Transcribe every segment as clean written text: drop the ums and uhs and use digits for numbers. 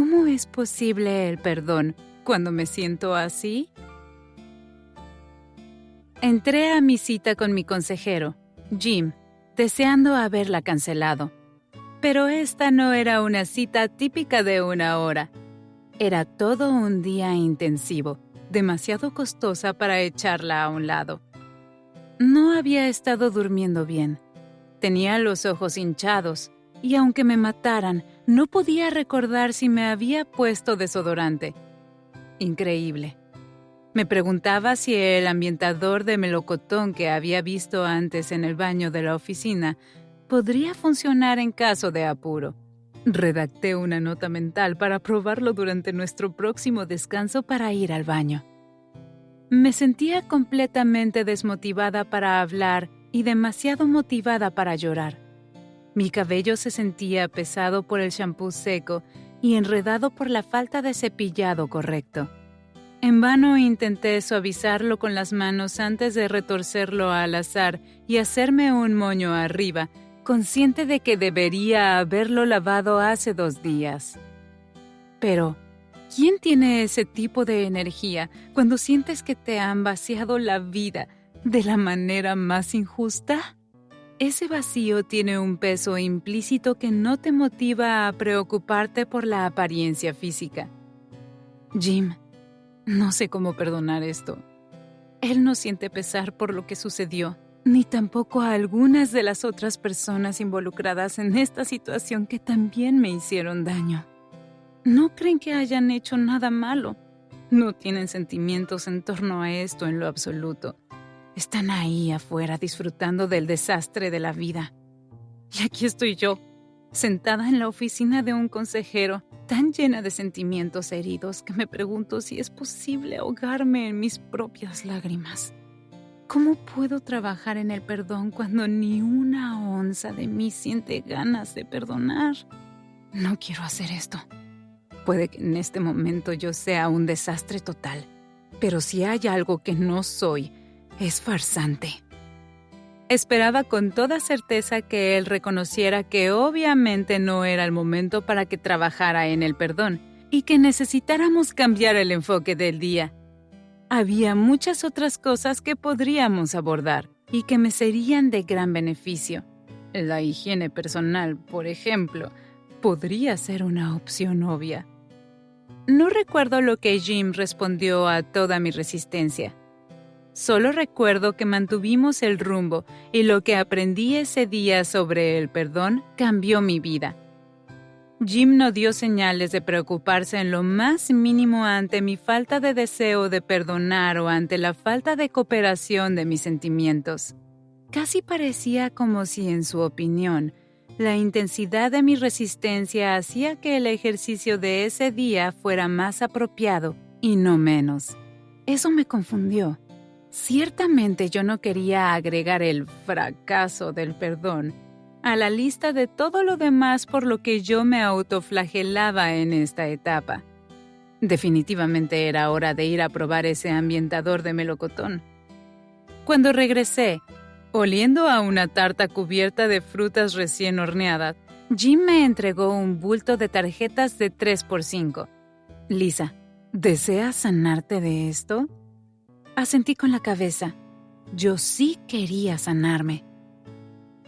¿Cómo es posible el perdón cuando me siento así? Entré a mi cita con mi consejero, Jim, deseando haberla cancelado. Pero esta no era una cita típica de 1 hora. Era todo un día intensivo, demasiado costosa para echarla a un lado. No había estado durmiendo bien. Tenía los ojos hinchados, y aunque me mataran, no podía recordar si me había puesto desodorante. Increíble. Me preguntaba si el ambientador de melocotón que había visto antes en el baño de la oficina podría funcionar en caso de apuro. Redacté una nota mental para probarlo durante nuestro próximo descanso para ir al baño. Me sentía completamente desmotivada para hablar y demasiado motivada para llorar. Mi cabello se sentía pesado por el champú seco y enredado por la falta de cepillado correcto. En vano intenté suavizarlo con las manos antes de retorcerlo al azar y hacerme un moño arriba, consciente de que debería haberlo lavado hace 2 días. Pero, ¿quién tiene ese tipo de energía cuando sientes que te han vaciado la vida de la manera más injusta? Ese vacío tiene un peso implícito que no te motiva a preocuparte por la apariencia física. Jim, no sé cómo perdonar esto. Él no siente pesar por lo que sucedió, ni tampoco a algunas de las otras personas involucradas en esta situación que también me hicieron daño. No creen que hayan hecho nada malo. No tienen sentimientos en torno a esto en lo absoluto. Están ahí afuera disfrutando del desastre de la vida. Y aquí estoy yo, sentada en la oficina de un consejero, tan llena de sentimientos heridos que me pregunto si es posible ahogarme en mis propias lágrimas. ¿Cómo puedo trabajar en el perdón cuando ni una onza de mí siente ganas de perdonar? No quiero hacer esto. Puede que en este momento yo sea un desastre total, pero si hay algo que no soy, es farsante. Esperaba con toda certeza que él reconociera que obviamente no era el momento para que trabajara en el perdón y que necesitáramos cambiar el enfoque del día. Había muchas otras cosas que podríamos abordar y que me serían de gran beneficio. La higiene personal, por ejemplo, podría ser una opción obvia. No recuerdo lo que Jim respondió a toda mi resistencia. Solo recuerdo que mantuvimos el rumbo y lo que aprendí ese día sobre el perdón cambió mi vida. Jim no dio señales de preocuparse en lo más mínimo ante mi falta de deseo de perdonar o ante la falta de cooperación de mis sentimientos. Casi parecía como si, en su opinión, la intensidad de mi resistencia hacía que el ejercicio de ese día fuera más apropiado y no menos. Eso me confundió. Ciertamente yo no quería agregar el fracaso del perdón a la lista de todo lo demás por lo que yo me autoflagelaba en esta etapa. Definitivamente era hora de ir a probar ese ambientador de melocotón. Cuando regresé, oliendo a una tarta cubierta de frutas recién horneadas, Jim me entregó un bulto de tarjetas de 3x5. Lisa, ¿deseas sanarte de esto? Asentí con la cabeza. Yo sí quería sanarme.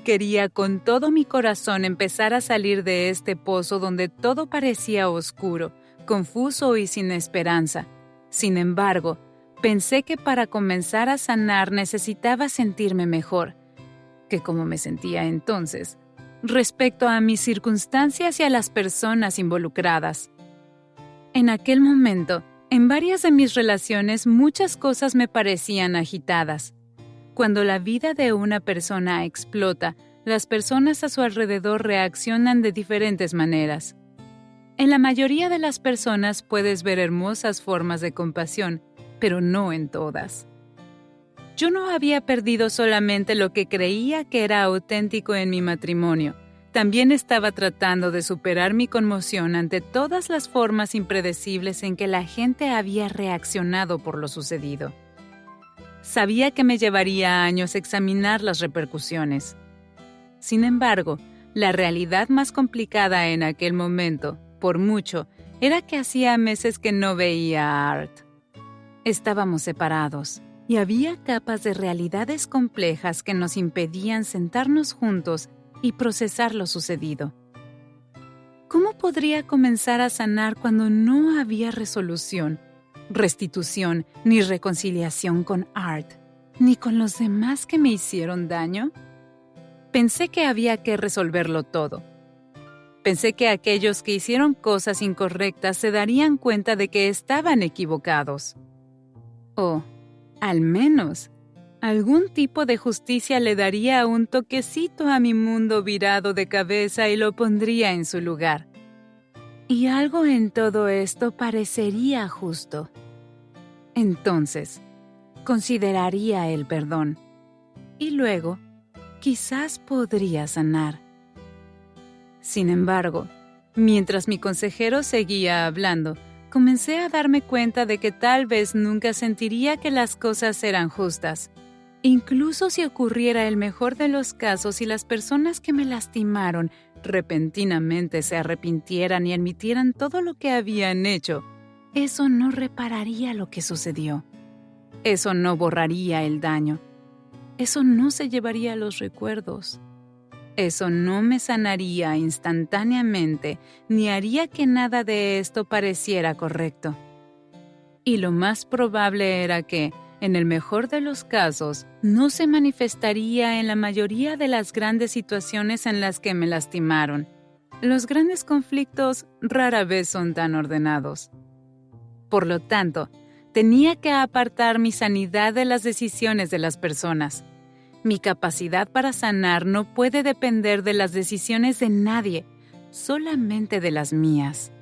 Quería con todo mi corazón empezar a salir de este pozo donde todo parecía oscuro, confuso y sin esperanza. Sin embargo, pensé que para comenzar a sanar necesitaba sentirme mejor, que como me sentía entonces, respecto a mis circunstancias y a las personas involucradas. En aquel momento, en varias de mis relaciones muchas cosas me parecían agitadas. Cuando la vida de una persona explota, las personas a su alrededor reaccionan de diferentes maneras. En la mayoría de las personas puedes ver hermosas formas de compasión, pero no en todas. Yo no había perdido solamente lo que creía que era auténtico en mi matrimonio. También estaba tratando de superar mi conmoción ante todas las formas impredecibles en que la gente había reaccionado por lo sucedido. Sabía que me llevaría años examinar las repercusiones. Sin embargo, la realidad más complicada en aquel momento, por mucho, era que hacía meses que no veía a Art. Estábamos separados, y había capas de realidades complejas que nos impedían sentarnos juntos y procesar lo sucedido. ¿Cómo podría comenzar a sanar cuando no había resolución, restitución ni reconciliación con Art, ni con los demás que me hicieron daño? Pensé que había que resolverlo todo. Pensé que aquellos que hicieron cosas incorrectas se darían cuenta de que estaban equivocados. O, al menos, algún tipo de justicia le daría un toquecito a mi mundo virado de cabeza y lo pondría en su lugar. Y algo en todo esto parecería justo. Entonces, consideraría el perdón. Y luego, quizás podría sanar. Sin embargo, mientras mi consejero seguía hablando, comencé a darme cuenta de que tal vez nunca sentiría que las cosas eran justas. Incluso si ocurriera el mejor de los casos y las personas que me lastimaron repentinamente se arrepintieran y admitieran todo lo que habían hecho, eso no repararía lo que sucedió. Eso no borraría el daño. Eso no se llevaría los recuerdos. Eso no me sanaría instantáneamente ni haría que nada de esto pareciera correcto. Y lo más probable era que, en el mejor de los casos, no se manifestaría en la mayoría de las grandes situaciones en las que me lastimaron. Los grandes conflictos rara vez son tan ordenados. Por lo tanto, tenía que apartar mi sanidad de las decisiones de las personas. Mi capacidad para sanar no puede depender de las decisiones de nadie, solamente de las mías.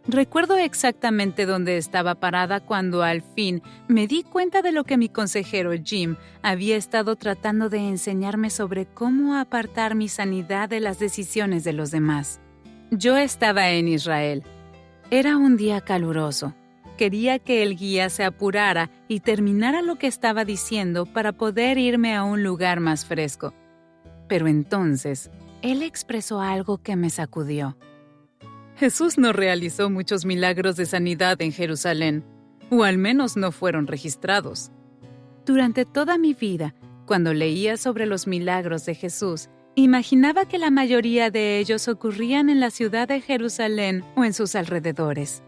Recuerdo exactamente dónde estaba parada cuando al fin me di cuenta de lo que mi consejero Jim había estado tratando de enseñarme sobre cómo apartar mi sanidad de las decisiones de los demás. Yo estaba en Israel. Era un día caluroso. Quería que el guía se apurara y terminara lo que estaba diciendo para poder irme a un lugar más fresco. Pero entonces, él expresó algo que me sacudió. Jesús no realizó muchos milagros de sanidad en Jerusalén, o al menos no fueron registrados. Durante toda mi vida, cuando leía sobre los milagros de Jesús, imaginaba que la mayoría de ellos ocurrían en la ciudad de Jerusalén o en sus alrededores.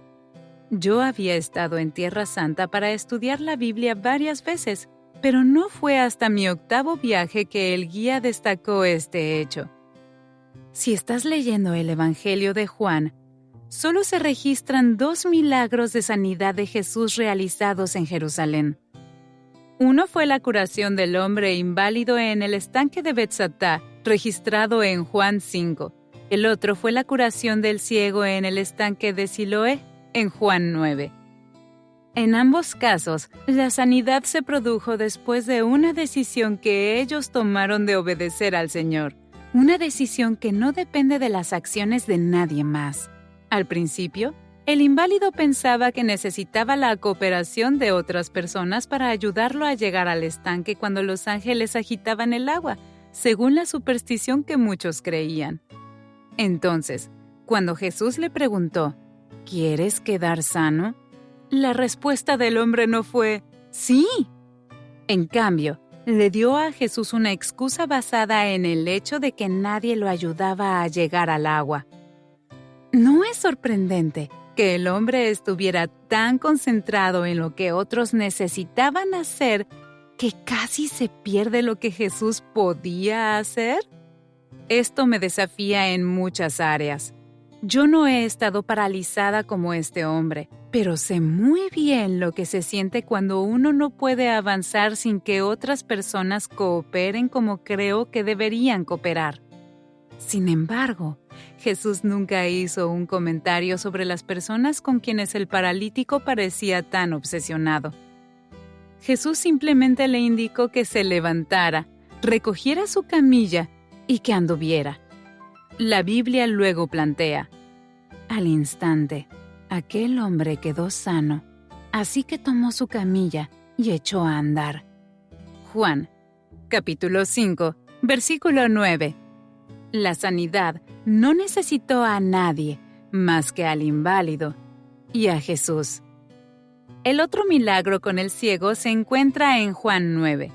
Yo había estado en Tierra Santa para estudiar la Biblia varias veces, pero no fue hasta mi 8º viaje que el guía destacó este hecho. Si estás leyendo el Evangelio de Juan, solo se registran 2 milagros de sanidad de Jesús realizados en Jerusalén. Uno fue la curación del hombre inválido en el estanque de Betsatá, registrado en Juan 5. El otro fue la curación del ciego en el estanque de Siloé, en Juan 9. En ambos casos, la sanidad se produjo después de una decisión que ellos tomaron de obedecer al Señor, una decisión que no depende de las acciones de nadie más. Al principio, el inválido pensaba que necesitaba la cooperación de otras personas para ayudarlo a llegar al estanque cuando los ángeles agitaban el agua, según la superstición que muchos creían. Entonces, cuando Jesús le preguntó, ¿quieres quedar sano? La respuesta del hombre no fue «sí». En cambio, le dio a Jesús una excusa basada en el hecho de que nadie lo ayudaba a llegar al agua. ¿No es sorprendente que el hombre estuviera tan concentrado en lo que otros necesitaban hacer que casi se pierde lo que Jesús podía hacer? Esto me desafía en muchas áreas. Yo no he estado paralizada como este hombre, pero sé muy bien lo que se siente cuando uno no puede avanzar sin que otras personas cooperen como creo que deberían cooperar. Sin embargo, Jesús nunca hizo un comentario sobre las personas con quienes el paralítico parecía tan obsesionado. Jesús simplemente le indicó que se levantara, recogiera su camilla y que anduviera. La Biblia luego plantea, al instante, aquel hombre quedó sano, así que tomó su camilla y echó a andar. Juan, capítulo 5, versículo 9. La sanidad no necesitó a nadie, más que al inválido y a Jesús. El otro milagro con el ciego se encuentra en Juan 9.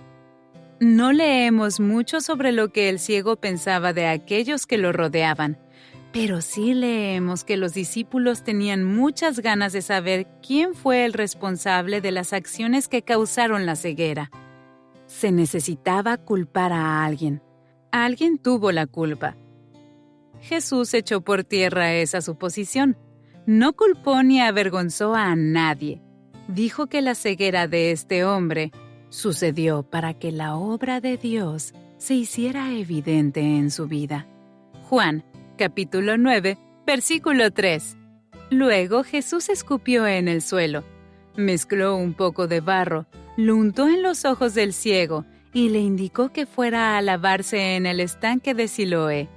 No leemos mucho sobre lo que el ciego pensaba de aquellos que lo rodeaban, pero sí leemos que los discípulos tenían muchas ganas de saber quién fue el responsable de las acciones que causaron la ceguera. Se necesitaba culpar a alguien. Alguien tuvo la culpa. Jesús echó por tierra esa suposición. No culpó ni avergonzó a nadie. Dijo que la ceguera de este hombre sucedió para que la obra de Dios se hiciera evidente en su vida. Juan, capítulo 9, versículo 3. Luego Jesús escupió en el suelo, mezcló un poco de barro, lo untó en los ojos del ciego y le indicó que fuera a lavarse en el estanque de Siloé.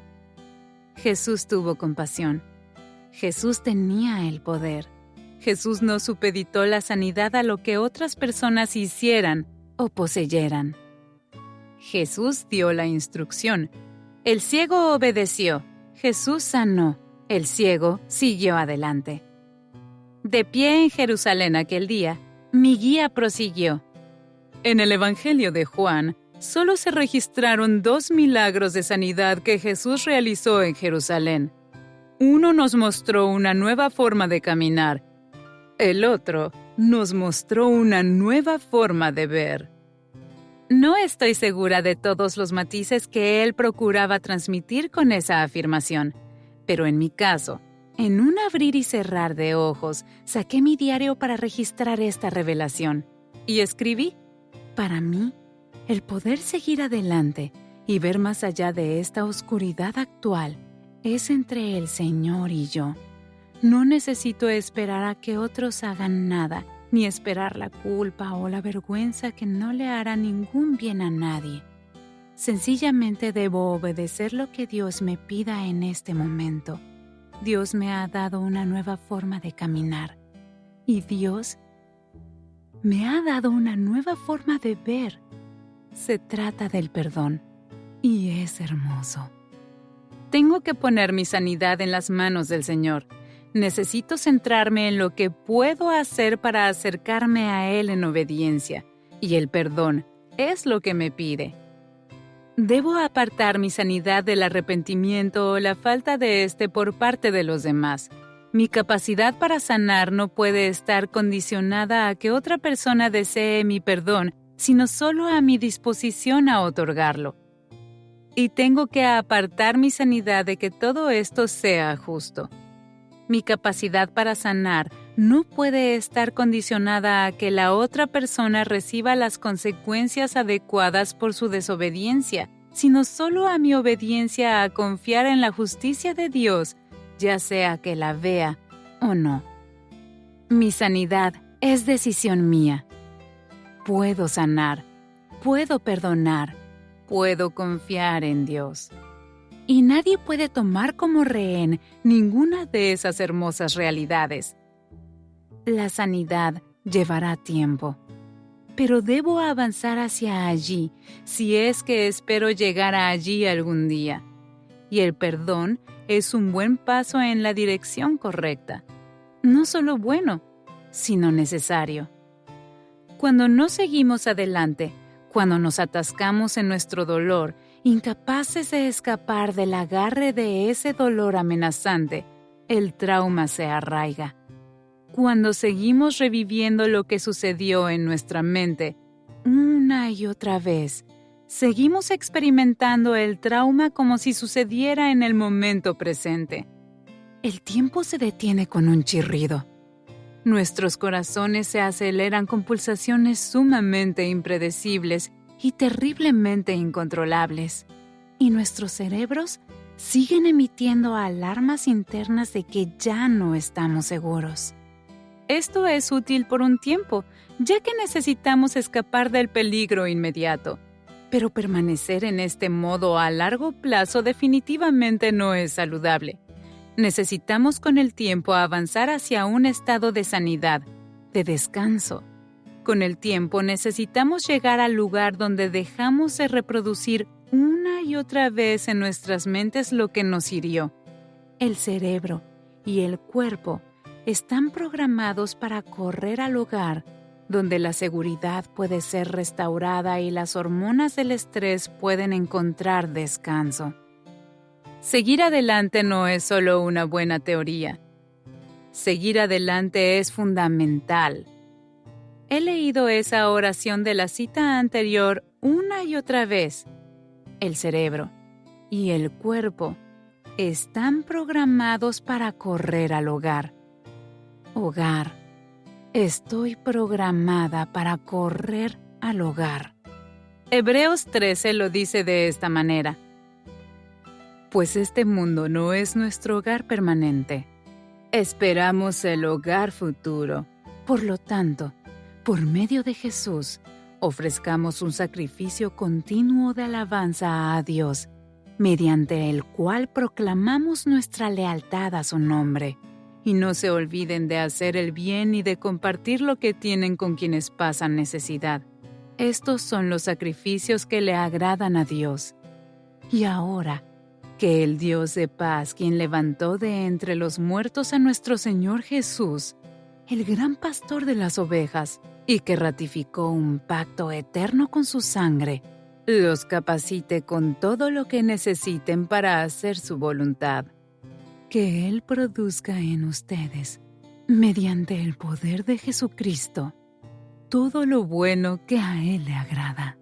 Jesús tuvo compasión. Jesús tenía el poder. Jesús no supeditó la sanidad a lo que otras personas hicieran o poseyeran. Jesús dio la instrucción. El ciego obedeció. Jesús sanó. El ciego siguió adelante. De pie en Jerusalén aquel día, mi guía prosiguió. En el Evangelio de Juan, solo se registraron 2 milagros de sanidad que Jesús realizó en Jerusalén. Uno nos mostró una nueva forma de caminar. El otro nos mostró una nueva forma de ver. No estoy segura de todos los matices que él procuraba transmitir con esa afirmación, pero en mi caso, en un abrir y cerrar de ojos, saqué mi diario para registrar esta revelación y escribí: para mí, el poder seguir adelante y ver más allá de esta oscuridad actual es entre el Señor y yo. No necesito esperar a que otros hagan nada, ni esperar la culpa o la vergüenza que no le hará ningún bien a nadie. Sencillamente debo obedecer lo que Dios me pida en este momento. Dios me ha dado una nueva forma de caminar. Y Dios me ha dado una nueva forma de ver. Se trata del perdón. Y es hermoso. Tengo que poner mi sanidad en las manos del Señor. Necesito centrarme en lo que puedo hacer para acercarme a Él en obediencia. Y el perdón es lo que me pide. Debo apartar mi sanidad del arrepentimiento o la falta de éste por parte de los demás. Mi capacidad para sanar no puede estar condicionada a que otra persona desee mi perdón, sino solo a mi disposición a otorgarlo. Y tengo que apartar mi sanidad de que todo esto sea justo. Mi capacidad para sanar no puede estar condicionada a que la otra persona reciba las consecuencias adecuadas por su desobediencia, sino solo a mi obediencia a confiar en la justicia de Dios, ya sea que la vea o no. Mi sanidad es decisión mía. Puedo sanar, puedo perdonar, puedo confiar en Dios. Y nadie puede tomar como rehén ninguna de esas hermosas realidades. La sanidad llevará tiempo, pero debo avanzar hacia allí si es que espero llegar a allí algún día. Y el perdón es un buen paso en la dirección correcta. No solo bueno, sino necesario. Cuando no seguimos adelante, cuando nos atascamos en nuestro dolor, incapaces de escapar del agarre de ese dolor amenazante, el trauma se arraiga. Cuando seguimos reviviendo lo que sucedió en nuestra mente, una y otra vez, seguimos experimentando el trauma como si sucediera en el momento presente. El tiempo se detiene con un chirrido. Nuestros corazones se aceleran con pulsaciones sumamente impredecibles y terriblemente incontrolables. Y nuestros cerebros siguen emitiendo alarmas internas de que ya no estamos seguros. Esto es útil por un tiempo, ya que necesitamos escapar del peligro inmediato. Pero permanecer en este modo a largo plazo definitivamente no es saludable. Necesitamos con el tiempo avanzar hacia un estado de sanidad, de descanso. Con el tiempo necesitamos llegar al lugar donde dejamos de reproducir una y otra vez en nuestras mentes lo que nos hirió. El cerebro y el cuerpo están programados para correr al hogar, donde la seguridad puede ser restaurada y las hormonas del estrés pueden encontrar descanso. Seguir adelante no es solo una buena teoría. Seguir adelante es fundamental. He leído esa oración de la cita anterior una y otra vez. El cerebro y el cuerpo están programados para correr al hogar. Hogar. Estoy programada para correr al hogar. Hebreos 13 lo dice de esta manera. Pues este mundo no es nuestro hogar permanente. Esperamos el hogar futuro. Por lo tanto, por medio de Jesús, ofrezcamos un sacrificio continuo de alabanza a Dios, mediante el cual proclamamos nuestra lealtad a su nombre. Y no se olviden de hacer el bien y de compartir lo que tienen con quienes pasan necesidad. Estos son los sacrificios que le agradan a Dios. Y ahora, que el Dios de paz, quien levantó de entre los muertos a nuestro Señor Jesús, el gran pastor de las ovejas, y que ratificó un pacto eterno con su sangre, los capacite con todo lo que necesiten para hacer su voluntad. Que Él produzca en ustedes, mediante el poder de Jesucristo, todo lo bueno que a Él le agrada.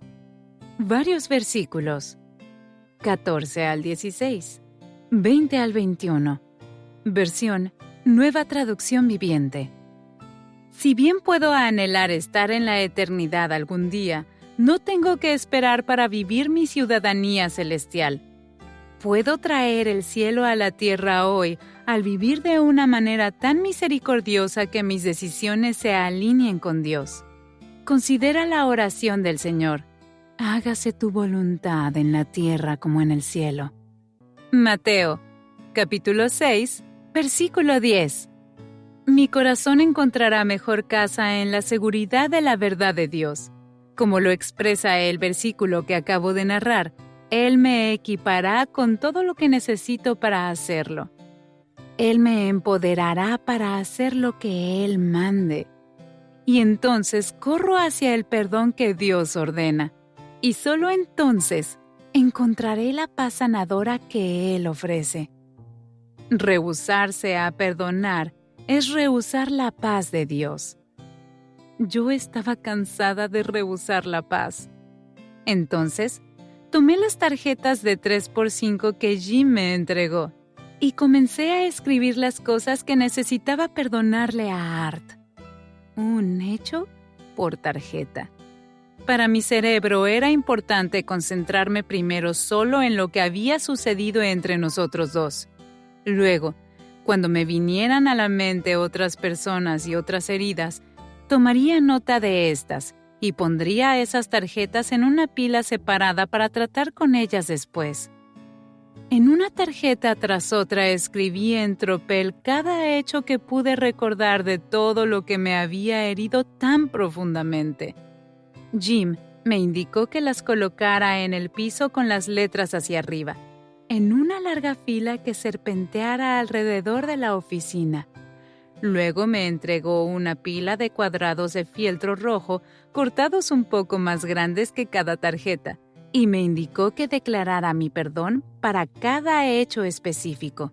Varios versículos. 14 al 16, 20 al 21. Versión Nueva Traducción Viviente. Si bien puedo anhelar estar en la eternidad algún día, no tengo que esperar para vivir mi ciudadanía celestial. Puedo traer el cielo a la tierra hoy al vivir de una manera tan misericordiosa que mis decisiones se alineen con Dios. Considera la oración del Señor. Hágase tu voluntad en la tierra como en el cielo. Mateo, capítulo 6, versículo 10. Mi corazón encontrará mejor casa en la seguridad de la verdad de Dios. Como lo expresa el versículo que acabo de narrar, Él me equipará con todo lo que necesito para hacerlo. Él me empoderará para hacer lo que Él mande. Y entonces corro hacia el perdón que Dios ordena. Y solo entonces encontraré la paz sanadora que Él ofrece. Rehusarse a perdonar es rehusar la paz de Dios. Yo estaba cansada de rehusar la paz. Entonces, tomé las tarjetas de 3x5 que Jim me entregó y comencé a escribir las cosas que necesitaba perdonarle a Art. Un hecho por tarjeta. Para mi cerebro era importante concentrarme primero solo en lo que había sucedido entre nosotros dos. Luego, cuando me vinieran a la mente otras personas y otras heridas, tomaría nota de estas y pondría esas tarjetas en una pila separada para tratar con ellas después. En una tarjeta tras otra escribí en tropel cada hecho que pude recordar de todo lo que me había herido tan profundamente. Jim me indicó que las colocara en el piso con las letras hacia arriba, en una larga fila que serpenteara alrededor de la oficina. Luego me entregó una pila de cuadrados de fieltro rojo cortados un poco más grandes que cada tarjeta y me indicó que declarara mi perdón para cada hecho específico.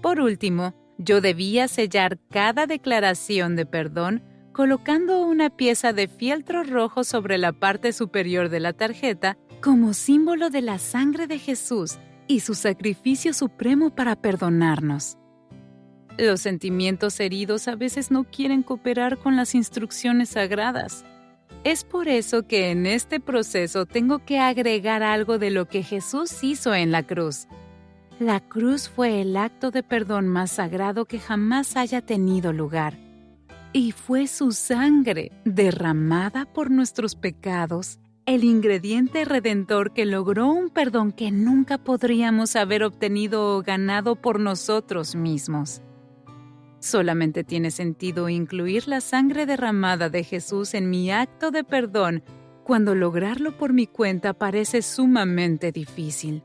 Por último, yo debía sellar cada declaración de perdón colocando una pieza de fieltro rojo sobre la parte superior de la tarjeta como símbolo de la sangre de Jesús y su sacrificio supremo para perdonarnos. Los sentimientos heridos a veces no quieren cooperar con las instrucciones sagradas. Es por eso que en este proceso tengo que agregar algo de lo que Jesús hizo en la cruz. La cruz fue el acto de perdón más sagrado que jamás haya tenido lugar. Y fue su sangre, derramada por nuestros pecados, el ingrediente redentor que logró un perdón que nunca podríamos haber obtenido o ganado por nosotros mismos. Solamente tiene sentido incluir la sangre derramada de Jesús en mi acto de perdón cuando lograrlo por mi cuenta parece sumamente difícil.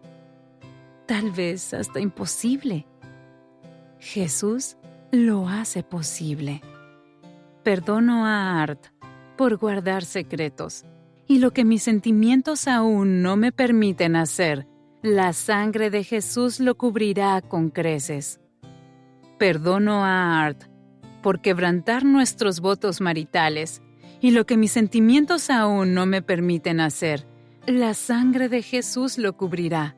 Tal vez hasta imposible. Jesús lo hace posible. Perdono a Art por guardar secretos, y lo que mis sentimientos aún no me permiten hacer, la sangre de Jesús lo cubrirá con creces. Perdono a Art por quebrantar nuestros votos maritales, y lo que mis sentimientos aún no me permiten hacer, la sangre de Jesús lo cubrirá.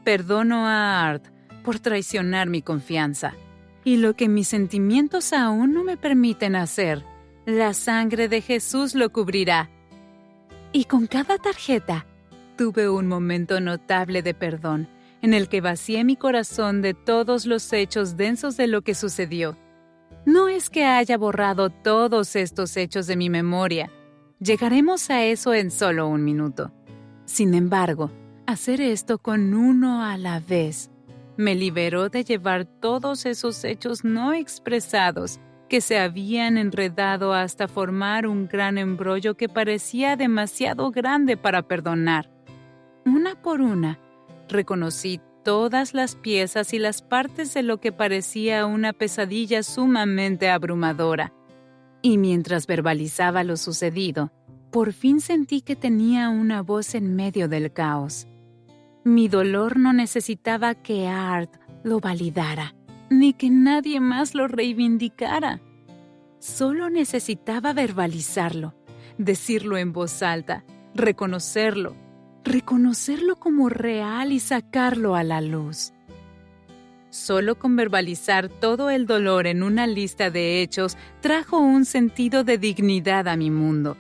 Perdono a Art por traicionar mi confianza, y lo que mis sentimientos aún no me permiten hacer, la sangre de Jesús lo cubrirá. Y con cada tarjeta, tuve un momento notable de perdón, en el que vacié mi corazón de todos los hechos densos de lo que sucedió. No es que haya borrado todos estos hechos de mi memoria. Llegaremos a eso en solo un minuto. Sin embargo, hacer esto con uno a la vez me liberó de llevar todos esos hechos no expresados que se habían enredado hasta formar un gran embrollo que parecía demasiado grande para perdonar. Una por una, reconocí todas las piezas y las partes de lo que parecía una pesadilla sumamente abrumadora. Y mientras verbalizaba lo sucedido, por fin sentí que tenía una voz en medio del caos. Mi dolor no necesitaba que Art lo validara, ni que nadie más lo reivindicara. Solo necesitaba verbalizarlo, decirlo en voz alta, reconocerlo como real y sacarlo a la luz. Solo con verbalizar todo el dolor en una lista de hechos trajo un sentido de dignidad a mi mundo.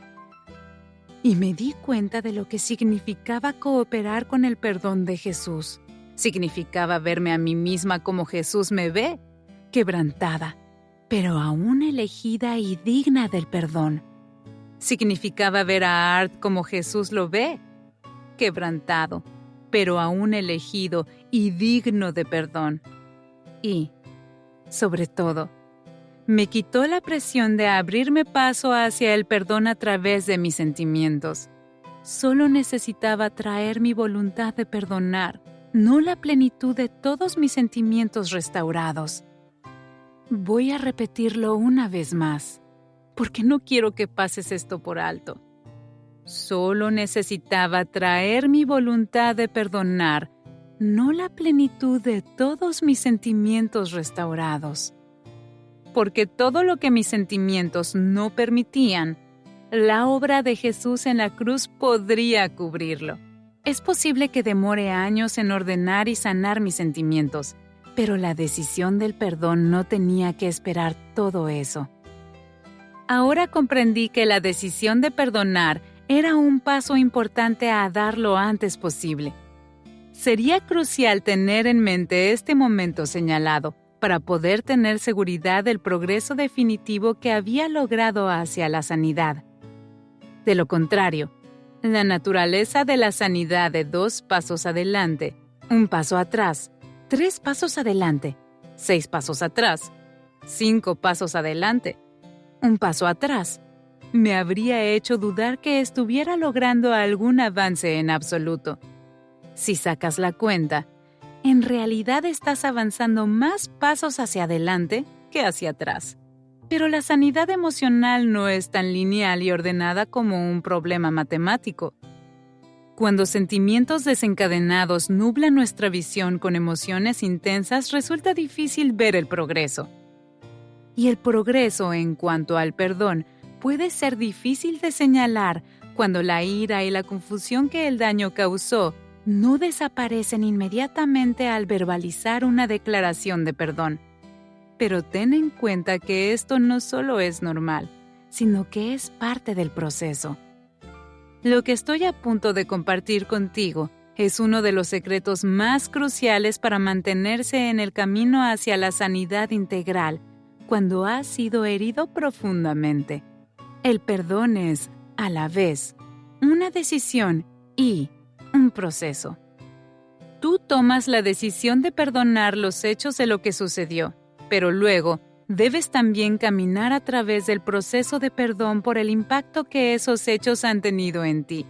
Y me di cuenta de lo que significaba cooperar con el perdón de Jesús. Significaba verme a mí misma como Jesús me ve, quebrantada, pero aún elegida y digna del perdón. Significaba ver a Art como Jesús lo ve, quebrantado, pero aún elegido y digno de perdón. Y, sobre todo, me quitó la presión de abrirme paso hacia el perdón a través de mis sentimientos. Solo necesitaba traer mi voluntad de perdonar, no la plenitud de todos mis sentimientos restaurados. Voy a repetirlo una vez más, porque no quiero que pases esto por alto. Solo necesitaba traer mi voluntad de perdonar, no la plenitud de todos mis sentimientos restaurados. Porque todo lo que mis sentimientos no permitían, la obra de Jesús en la cruz podría cubrirlo. Es posible que demore años en ordenar y sanar mis sentimientos, pero la decisión del perdón no tenía que esperar todo eso. Ahora comprendí que la decisión de perdonar era un paso importante a dar lo antes posible. Sería crucial tener en mente este momento señalado para poder tener seguridad del progreso definitivo que había logrado hacia la sanidad. De lo contrario, la naturaleza de la sanidad de 2 pasos adelante, 1 paso atrás, 3 pasos adelante, 6 pasos atrás, 5 pasos adelante, 1 paso atrás, me habría hecho dudar que estuviera logrando algún avance en absoluto. Si sacas la cuenta, en realidad estás avanzando más pasos hacia adelante que hacia atrás. Pero la sanidad emocional no es tan lineal y ordenada como un problema matemático. Cuando sentimientos desencadenados nublan nuestra visión con emociones intensas, resulta difícil ver el progreso. Y el progreso en cuanto al perdón puede ser difícil de señalar cuando la ira y la confusión que el daño causó no desaparecen inmediatamente al verbalizar una declaración de perdón. Pero ten en cuenta que esto no solo es normal, sino que es parte del proceso. Lo que estoy a punto de compartir contigo es uno de los secretos más cruciales para mantenerse en el camino hacia la sanidad integral cuando has sido herido profundamente. El perdón es, a la vez, una decisión y un proceso. Tú tomas la decisión de perdonar los hechos de lo que sucedió, pero luego debes también caminar a través del proceso de perdón por el impacto que esos hechos han tenido en ti.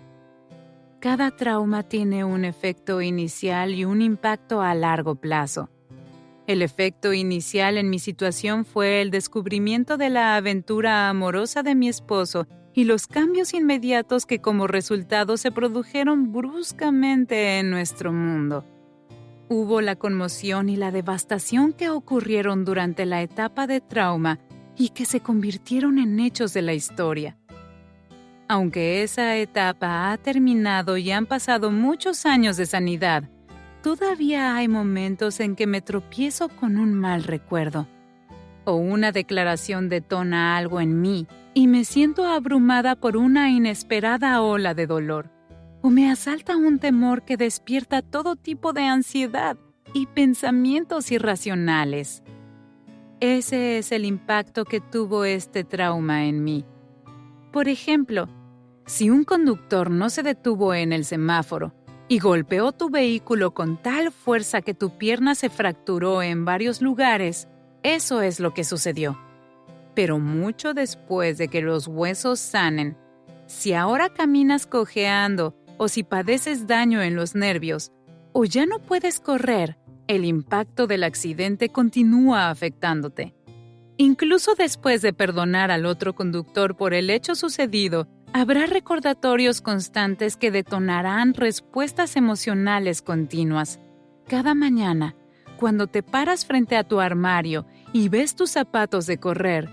Cada trauma tiene un efecto inicial y un impacto a largo plazo. El efecto inicial en mi situación fue el descubrimiento de la aventura amorosa de mi esposo y los cambios inmediatos que como resultado se produjeron bruscamente en nuestro mundo. Hubo la conmoción y la devastación que ocurrieron durante la etapa de trauma y que se convirtieron en hechos de la historia. Aunque esa etapa ha terminado y han pasado muchos años de sanidad, todavía hay momentos en que me tropiezo con un mal recuerdo. O una declaración detona algo en mí y me siento abrumada por una inesperada ola de dolor. O me asalta un temor que despierta todo tipo de ansiedad y pensamientos irracionales. Ese es el impacto que tuvo este trauma en mí. Por ejemplo, si un conductor no se detuvo en el semáforo y golpeó tu vehículo con tal fuerza que tu pierna se fracturó en varios lugares, eso es lo que sucedió. Pero mucho después de que los huesos sanen, si ahora caminas cojeando o si padeces daño en los nervios o ya no puedes correr, el impacto del accidente continúa afectándote. Incluso después de perdonar al otro conductor por el hecho sucedido, habrá recordatorios constantes que detonarán respuestas emocionales continuas. Cada mañana, cuando te paras frente a tu armario y ves tus zapatos de correr,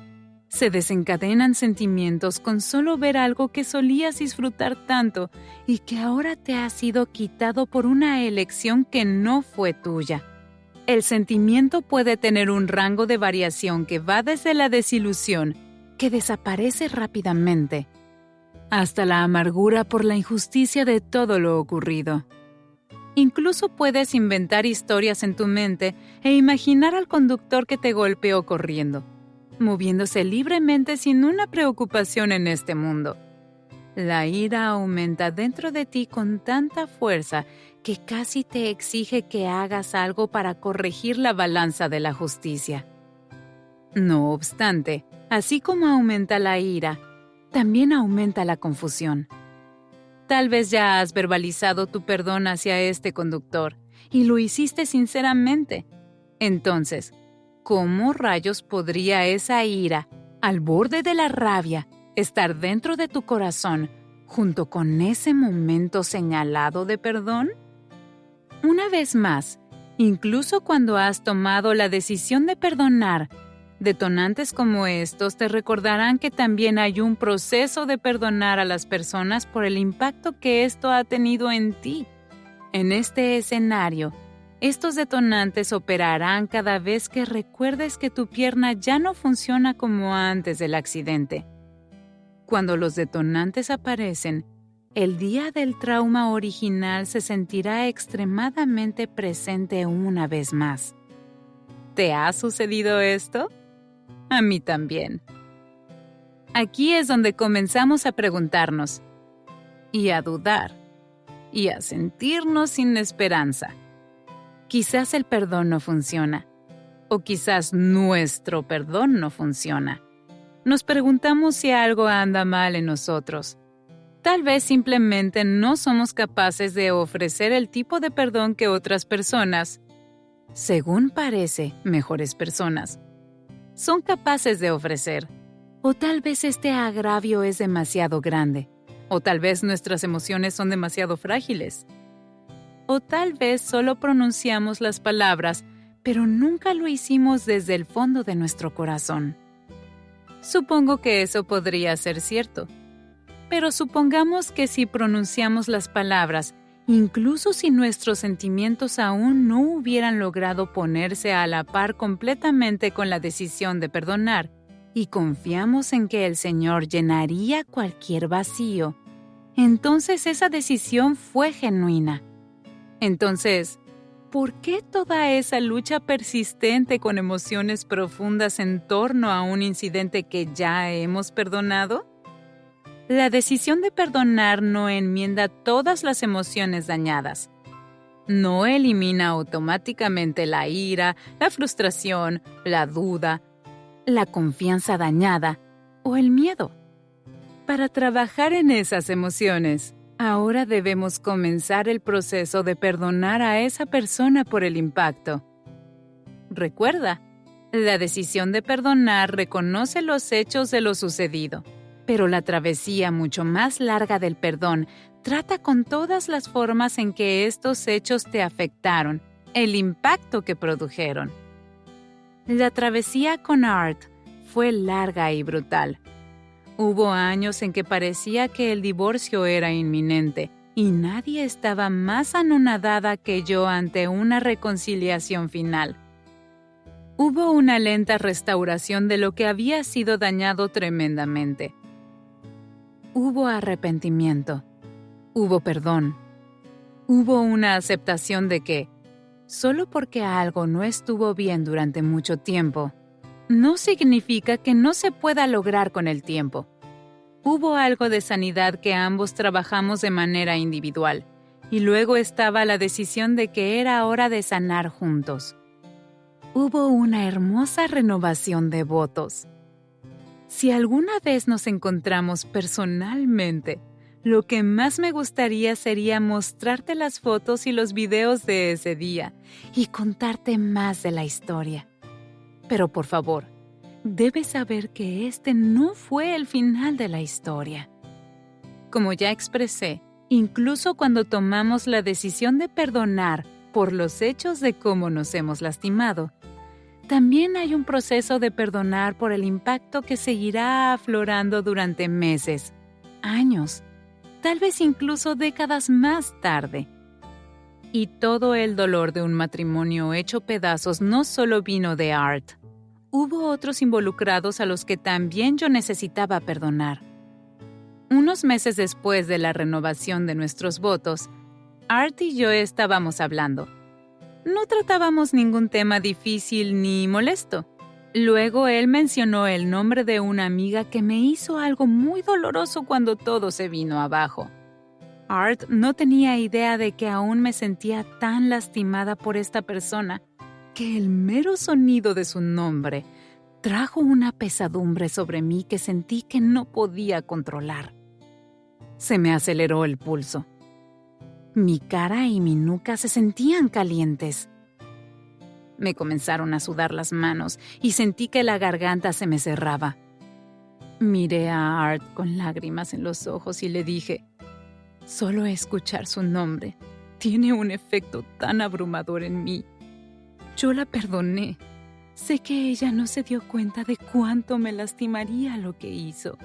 se desencadenan sentimientos con solo ver algo que solías disfrutar tanto y que ahora te ha sido quitado por una elección que no fue tuya. El sentimiento puede tener un rango de variación que va desde la desilusión, que desaparece rápidamente, hasta la amargura por la injusticia de todo lo ocurrido. Incluso puedes inventar historias en tu mente e imaginar al conductor que te golpeó corriendo, moviéndose libremente sin una preocupación en este mundo. La ira aumenta dentro de ti con tanta fuerza que casi te exige que hagas algo para corregir la balanza de la justicia. No obstante, así como aumenta la ira, también aumenta la confusión. Tal vez ya has verbalizado tu perdón hacia este conductor y lo hiciste sinceramente. Entonces, ¿cómo rayos podría esa ira, al borde de la rabia, estar dentro de tu corazón junto con ese momento señalado de perdón? Una vez más, incluso cuando has tomado la decisión de perdonar, detonantes como estos te recordarán que también hay un proceso de perdonar a las personas por el impacto que esto ha tenido en ti. En este escenario, estos detonantes operarán cada vez que recuerdes que tu pierna ya no funciona como antes del accidente. Cuando los detonantes aparecen, el día del trauma original se sentirá extremadamente presente una vez más. ¿Te ha sucedido esto? A mí también. Aquí es donde comenzamos a preguntarnos, y a dudar, y a sentirnos sin esperanza. Quizás el perdón no funciona, o quizás nuestro perdón no funciona. Nos preguntamos si algo anda mal en nosotros. Tal vez simplemente no somos capaces de ofrecer el tipo de perdón que otras personas, según parece, mejores personas, son capaces de ofrecer. O tal vez este agravio es demasiado grande. O tal vez nuestras emociones son demasiado frágiles. O tal vez solo pronunciamos las palabras, pero nunca lo hicimos desde el fondo de nuestro corazón. Supongo que eso podría ser cierto. Pero supongamos que si pronunciamos las palabras, incluso si nuestros sentimientos aún no hubieran logrado ponerse a la par completamente con la decisión de perdonar, y confiamos en que el Señor llenaría cualquier vacío, entonces esa decisión fue genuina. Entonces, ¿por qué toda esa lucha persistente con emociones profundas en torno a un incidente que ya hemos perdonado? La decisión de perdonar no enmienda todas las emociones dañadas. No elimina automáticamente la ira, la frustración, la duda, la confianza dañada o el miedo. Para trabajar en esas emociones, ahora debemos comenzar el proceso de perdonar a esa persona por el impacto. Recuerda, la decisión de perdonar reconoce los hechos de lo sucedido, pero la travesía mucho más larga del perdón trata con todas las formas en que estos hechos te afectaron, el impacto que produjeron. La travesía con Art fue larga y brutal. Hubo años en que parecía que el divorcio era inminente y nadie estaba más anonadada que yo ante una reconciliación final. Hubo una lenta restauración de lo que había sido dañado tremendamente. Hubo arrepentimiento. Hubo perdón. Hubo una aceptación de que, solo porque algo no estuvo bien durante mucho tiempo, no significa que no se pueda lograr con el tiempo. Hubo algo de sanidad que ambos trabajamos de manera individual, y luego estaba la decisión de que era hora de sanar juntos. Hubo una hermosa renovación de votos. Si alguna vez nos encontramos personalmente, lo que más me gustaría sería mostrarte las fotos y los videos de ese día y contarte más de la historia. Pero por favor, debes saber que este no fue el final de la historia. Como ya expresé, incluso cuando tomamos la decisión de perdonar por los hechos de cómo nos hemos lastimado, también hay un proceso de perdonar por el impacto que seguirá aflorando durante meses, años, tal vez incluso décadas más tarde. Y todo el dolor de un matrimonio hecho pedazos no solo vino de Art. Hubo otros involucrados a los que también yo necesitaba perdonar. Unos meses después de la renovación de nuestros votos, Art y yo estábamos hablando. No tratábamos ningún tema difícil ni molesto. Luego él mencionó el nombre de una amiga que me hizo algo muy doloroso cuando todo se vino abajo. Art no tenía idea de que aún me sentía tan lastimada por esta persona que el mero sonido de su nombre trajo una pesadumbre sobre mí que sentí que no podía controlar. Se me aceleró el pulso. Mi cara y mi nuca se sentían calientes. Me comenzaron a sudar las manos y sentí que la garganta se me cerraba. Miré a Art con lágrimas en los ojos y le dije, solo escuchar su nombre tiene un efecto tan abrumador en mí. Yo la perdoné. Sé que ella no se dio cuenta de cuánto me lastimaría lo que hizo.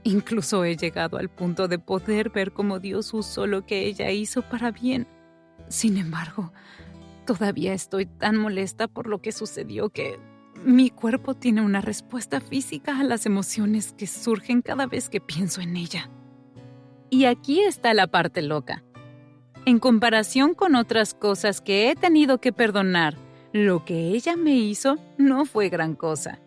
Incluso he llegado al punto de poder ver cómo Dios usó lo que ella hizo para bien. Sin embargo, todavía estoy tan molesta por lo que sucedió que mi cuerpo tiene una respuesta física a las emociones que surgen cada vez que pienso en ella. Y aquí está la parte loca. En comparación con otras cosas que he tenido que perdonar, lo que ella me hizo no fue gran cosa.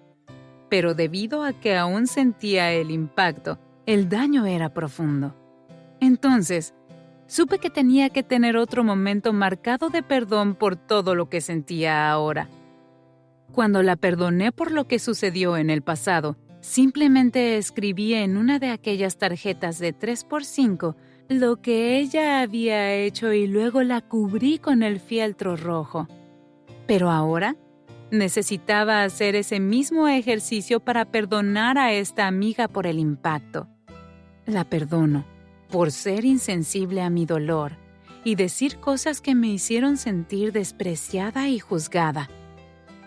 Pero debido a que aún sentía el impacto, el daño era profundo. Entonces, supe que tenía que tener otro momento marcado de perdón por todo lo que sentía ahora. Cuando la perdoné por lo que sucedió en el pasado, simplemente escribí en una de aquellas tarjetas de 3x5 lo que ella había hecho y luego la cubrí con el fieltro rojo. Pero ahora necesitaba hacer ese mismo ejercicio para perdonar a esta amiga por el impacto. La perdono por ser insensible a mi dolor y decir cosas que me hicieron sentir despreciada y juzgada.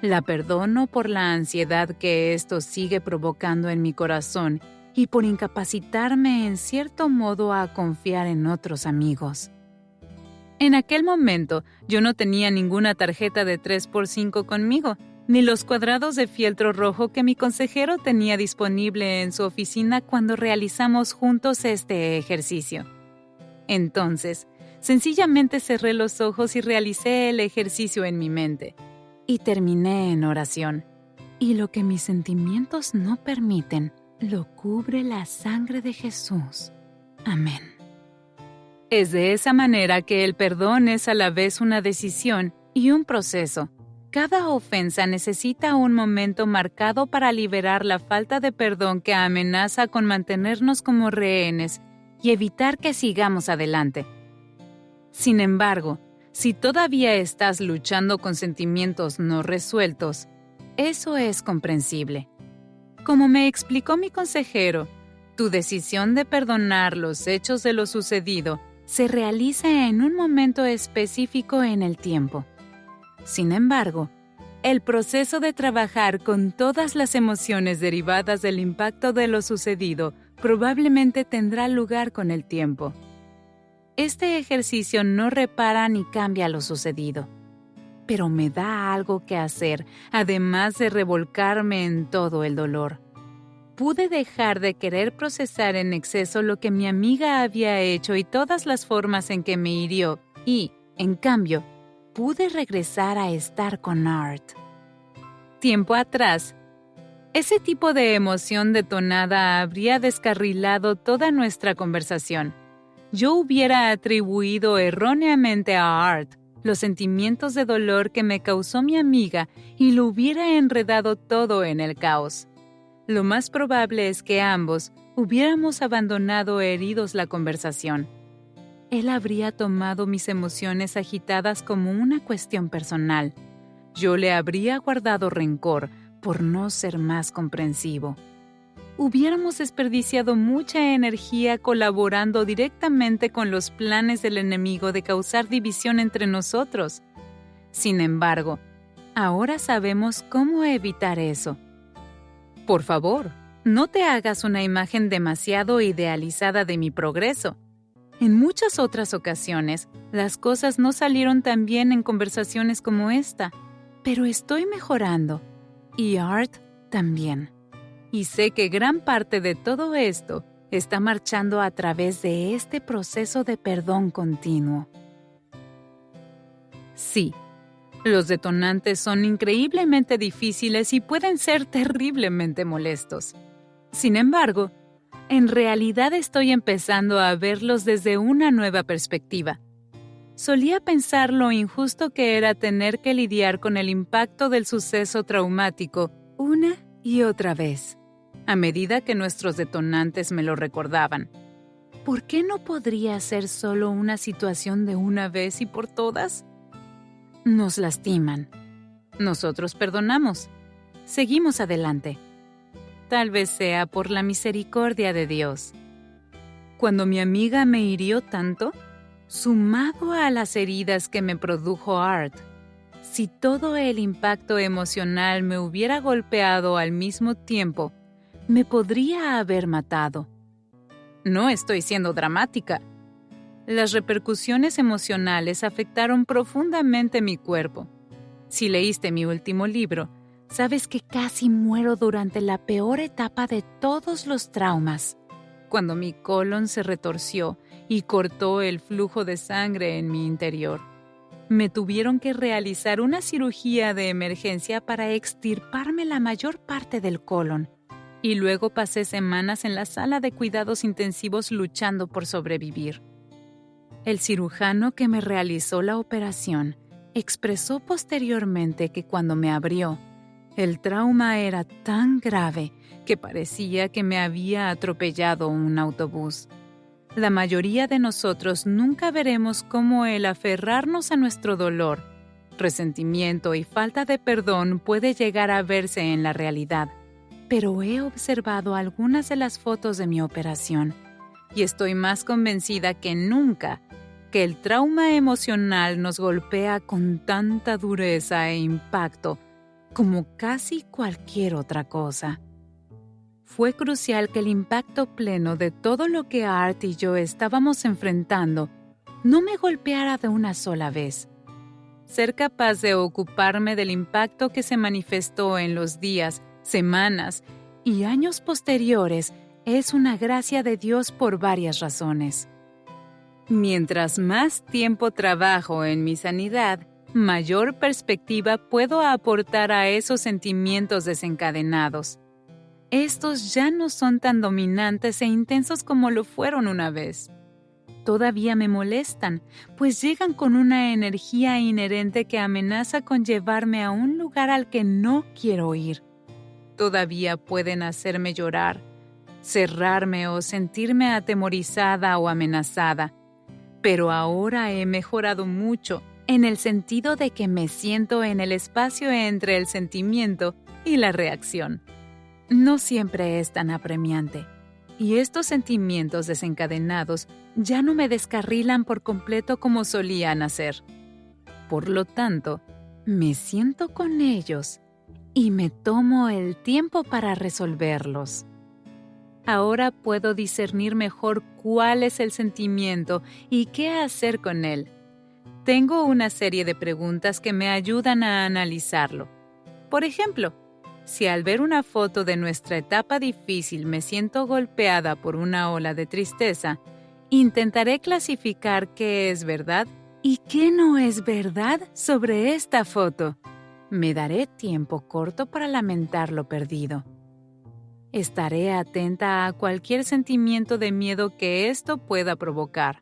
La perdono por la ansiedad que esto sigue provocando en mi corazón y por incapacitarme en cierto modo a confiar en otros amigos. En aquel momento, yo no tenía ninguna tarjeta de 3x5 conmigo, ni los cuadrados de fieltro rojo que mi consejero tenía disponible en su oficina cuando realizamos juntos este ejercicio. Entonces, sencillamente cerré los ojos y realicé el ejercicio en mi mente. Y terminé en oración. Y lo que mis sentimientos no permiten, lo cubre la sangre de Jesús. Amén. Es de esa manera que el perdón es a la vez una decisión y un proceso. Cada ofensa necesita un momento marcado para liberar la falta de perdón que amenaza con mantenernos como rehenes y evitar que sigamos adelante. Sin embargo, Si todavía estás luchando con sentimientos no resueltos, eso es comprensible. Como me explicó mi consejero, tu decisión de perdonar los hechos de lo sucedido se realiza en un momento específico en el tiempo. Sin embargo, el proceso de trabajar con todas las emociones derivadas del impacto de lo sucedido probablemente tendrá lugar con el tiempo. Este ejercicio no repara ni cambia lo sucedido, pero me da algo que hacer, además de revolcarme en todo el dolor. Pude dejar de querer procesar en exceso lo que mi amiga había hecho y todas las formas en que me hirió, y, en cambio, pude regresar a estar con Art. Tiempo atrás, ese tipo de emoción detonada habría descarrilado toda nuestra conversación. Yo hubiera atribuido erróneamente a Art los sentimientos de dolor que me causó mi amiga y lo hubiera enredado todo en el caos. Lo más probable es que ambos hubiéramos abandonado heridos la conversación. Él habría tomado mis emociones agitadas como una cuestión personal. Yo le habría guardado rencor por no ser más comprensivo. Hubiéramos desperdiciado mucha energía colaborando directamente con los planes del enemigo de causar división entre nosotros. Sin embargo, ahora sabemos cómo evitar eso. Por favor, no te hagas una imagen demasiado idealizada de mi progreso. En muchas otras ocasiones, las cosas no salieron tan bien en conversaciones como esta, pero estoy mejorando. Y Art también. Y sé que gran parte de todo esto está marchando a través de este proceso de perdón continuo. Sí, los detonantes son increíblemente difíciles y pueden ser terriblemente molestos. Sin embargo, en realidad estoy empezando a verlos desde una nueva perspectiva. Solía pensar lo injusto que era tener que lidiar con el impacto del suceso traumático una y otra vez, a medida que nuestros detonantes me lo recordaban. ¿Por qué no podría ser solo una situación de una vez y por todas? Nos lastiman. Nosotros perdonamos. Seguimos adelante. Tal vez sea por la misericordia de Dios. Cuando mi amiga me hirió tanto, sumado a las heridas que me produjo Art, si todo el impacto emocional me hubiera golpeado al mismo tiempo, me podría haber matado. No estoy siendo dramática. Las repercusiones emocionales afectaron profundamente mi cuerpo. Si leíste mi último libro, sabes que casi muero durante la peor etapa de todos los traumas, cuando mi colon se retorció y cortó el flujo de sangre en mi interior. Me tuvieron que realizar una cirugía de emergencia para extirparme la mayor parte del colon, y luego pasé semanas en la sala de cuidados intensivos luchando por sobrevivir. El cirujano que me realizó la operación expresó posteriormente que cuando me abrió, el trauma era tan grave que parecía que me había atropellado un autobús. La mayoría de nosotros nunca veremos cómo el aferrarnos a nuestro dolor, resentimiento y falta de perdón puede llegar a verse en la realidad. Pero he observado algunas de las fotos de mi operación y estoy más convencida que nunca que el trauma emocional nos golpea con tanta dureza e impacto como casi cualquier otra cosa. Fue crucial que el impacto pleno de todo lo que Art y yo estábamos enfrentando no me golpeara de una sola vez. Ser capaz de ocuparme del impacto que se manifestó en los días, semanas y años posteriores es una gracia de Dios por varias razones. Mientras más tiempo trabajo en mi sanidad, mayor perspectiva puedo aportar a esos sentimientos desencadenados. Estos ya no son tan dominantes e intensos como lo fueron una vez. Todavía me molestan, pues llegan con una energía inherente que amenaza con llevarme a un lugar al que no quiero ir. Todavía pueden hacerme llorar, cerrarme o sentirme atemorizada o amenazada. Pero ahora he mejorado mucho en el sentido de que me siento en el espacio entre el sentimiento y la reacción. No siempre es tan apremiante, y estos sentimientos desencadenados ya no me descarrilan por completo como solían hacer. Por lo tanto, me siento con ellos y me tomo el tiempo para resolverlos. Ahora puedo discernir mejor cuál es el sentimiento y qué hacer con él. Tengo una serie de preguntas que me ayudan a analizarlo. Por ejemplo, si al ver una foto de nuestra etapa difícil me siento golpeada por una ola de tristeza, intentaré clasificar qué es verdad y qué no es verdad sobre esta foto. Me daré tiempo corto para lamentar lo perdido. Estaré atenta a cualquier sentimiento de miedo que esto pueda provocar.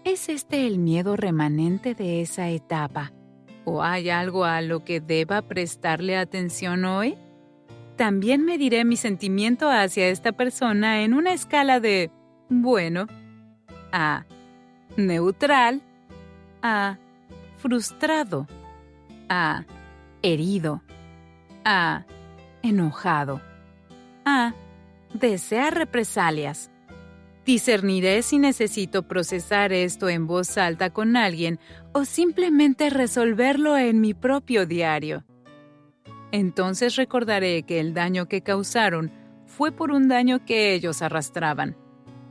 ¿Es este el miedo remanente de esa etapa? ¿O hay algo a lo que deba prestarle atención hoy? También mediré mi sentimiento hacia esta persona en una escala de bueno a neutral a frustrado a herido a enojado a desear represalias. Discerniré si necesito procesar esto en voz alta con alguien o simplemente resolverlo en mi propio diario. Entonces recordaré que el daño que causaron fue por un daño que ellos arrastraban.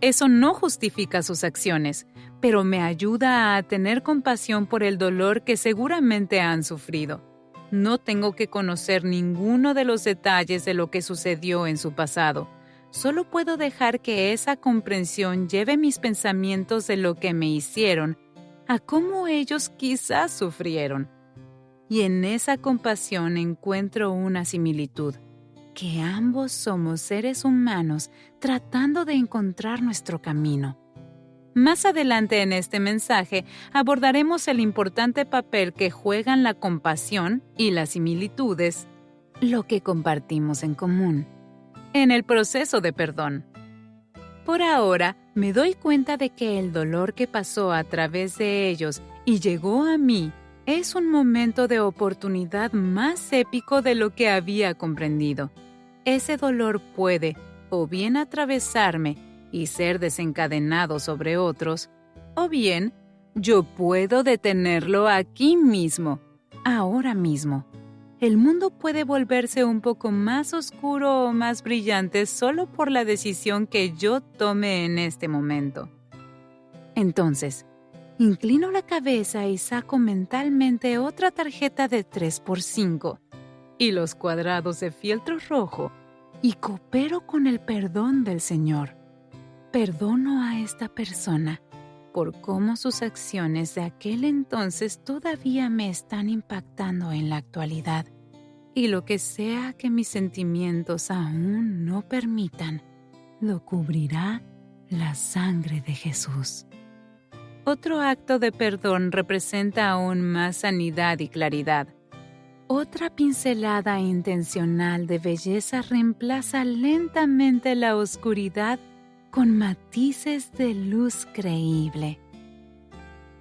Eso no justifica sus acciones, pero me ayuda a tener compasión por el dolor que seguramente han sufrido. No tengo que conocer ninguno de los detalles de lo que sucedió en su pasado. Solo puedo dejar que esa comprensión lleve mis pensamientos de lo que me hicieron a cómo ellos quizás sufrieron. Y en esa compasión encuentro una similitud, que ambos somos seres humanos tratando de encontrar nuestro camino. Más adelante en este mensaje abordaremos el importante papel que juegan la compasión y las similitudes, lo que compartimos en común, en el proceso de perdón. Por ahora, me doy cuenta de que el dolor que pasó a través de ellos y llegó a mí es un momento de oportunidad más épico de lo que había comprendido. Ese dolor puede o bien atravesarme y ser desencadenado sobre otros, o bien yo puedo detenerlo aquí mismo, ahora mismo. El mundo puede volverse un poco más oscuro o más brillante solo por la decisión que yo tome en este momento. Entonces, inclino la cabeza y saco mentalmente otra tarjeta de 3x5 y los cuadrados de fieltro rojo y coopero con el perdón del Señor. Perdono a esta persona por cómo sus acciones de aquel entonces todavía me están impactando en la actualidad. Y lo que sea que mis sentimientos aún no permitan, lo cubrirá la sangre de Jesús. Otro acto de perdón representa aún más sanidad y claridad. Otra pincelada intencional de belleza reemplaza lentamente la oscuridad con matices de luz creíble.